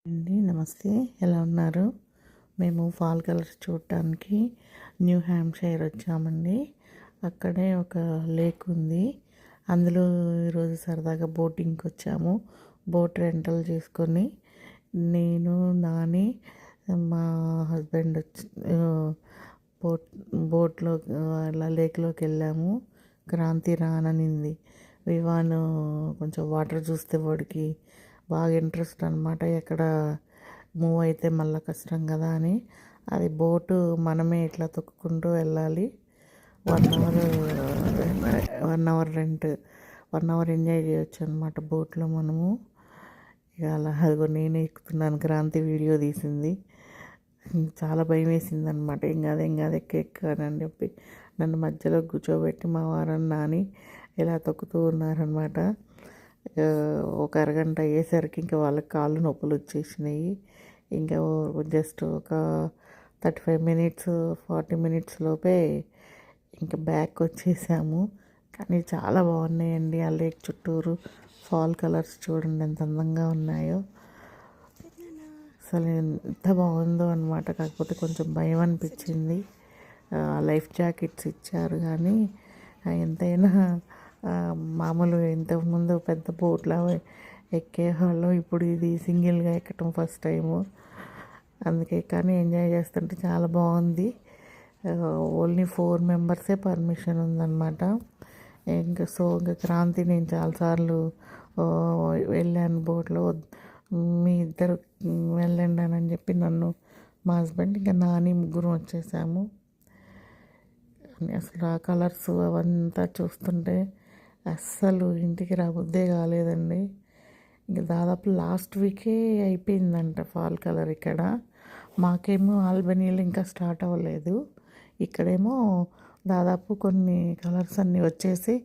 అండి నమస్తే. ఎలా ఉన్నారు? మేము ఫాల్ కలర్స్ చూడటానికి న్యూ హ్యాంప్షైర్ వచ్చామండి. అక్కడే ఒక లేక్ ఉంది. అందులో ఈరోజు సరదాగా బోటింగ్కి వచ్చాము. బోట్ రెంటల్ చేసుకొని నేను నాని మా హస్బెండ్ వచ్చి బోట్ బోట్లో అలా లేక్లోకి వెళ్ళాము. క్రాంతి రాననింది. వివాన్ కొంచెం వాటర్ చూస్తే వాడికి బాగా ఇంట్రెస్ట్ అనమాట. ఎక్కడ మూవ్ అయితే మళ్ళీ కష్టం కదా అని అది బోటు మనమే ఇట్లా తొక్కుకుంటూ వెళ్ళాలి. 1 hour 1 hour rent 1 hour enjoy చేయొచ్చు అనమాట బోట్లో మనము. ఇక అలా అదిగో నేనే ఎక్కుతున్నాను. క్రాంతి వీడియో తీసింది. చాలా భయం వేసింది అనమాట. ఏం కాదు ఎక్కానని చెప్పి నన్ను మధ్యలో కూర్చోబెట్టి మా వారని నాని ఇలా తొక్కుతూ ఉన్నారనమాట. ఒక అరగంట అయ్యేసరికి ఇంకా వాళ్ళకి కాళ్ళు నొప్పులు వచ్చేసినాయి. ఇంకా జస్ట్ ఒక 35 మినిట్స్ 40 మినిట్స్ లోపే ఇంకా బ్యాక్ వచ్చేసాము. కానీ చాలా బాగున్నాయండి. ఆ లేక్ చుట్టూరు ఫాల్ కలర్స్ చూడండి ఎంత అందంగా ఉన్నాయో. అసలు ఎంత బాగుందో అనమాట. కాకపోతే కొంచెం భయం అనిపించింది. లైఫ్ జాకెట్స్ ఇచ్చారు కానీ ఎంతైనా మామూలు ఇంతకుముందు పెద్ద బోట్లా ఎక్కేవాళ్ళం. ఇప్పుడు ఇది సింగిల్గా ఎక్కటం ఫస్ట్ టైము. అందుకే కానీ ఎంజాయ్ చేస్తుంటే చాలా బాగుంది. ఓన్లీ 4 మెంబర్సే పర్మిషన్ ఉందన్నమాట. ఇంకా క్రాంతి నేను చాలాసార్లు వెళ్ళాను బోట్లో. మీ ఇద్దరు వెళ్ళండి అని చెప్పి నన్ను మా హస్బెండ్ ఇంకా నాని ముగ్గురు వచ్చేసాము. అసలు ఆ కలర్స్ అవంతా చూస్తుంటే అస్సలు ఇంటికి రాబుద్దే కాలేదండి. ఇంకా దాదాపు లాస్ట్ వీకే అయిపోయిందంట ఫాల్ కలర్ ఇక్కడ. మాకేమో ఆల్బనీలో ఇంకా స్టార్ట్ అవ్వలేదు. ఇక్కడేమో దాదాపు కొన్ని కలర్స్ అన్నీ వచ్చేసి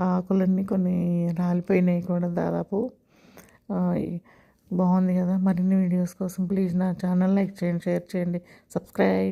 ఆకులన్నీ కొన్ని రాలిపోయినాయి కూడా దాదాపు. బాగుంది కదా. మరిన్ని వీడియోస్ కోసం ప్లీజ్ నా ఛానల్ లైక్ చేయండి, షేర్ చేయండి, సబ్స్క్రైబ్.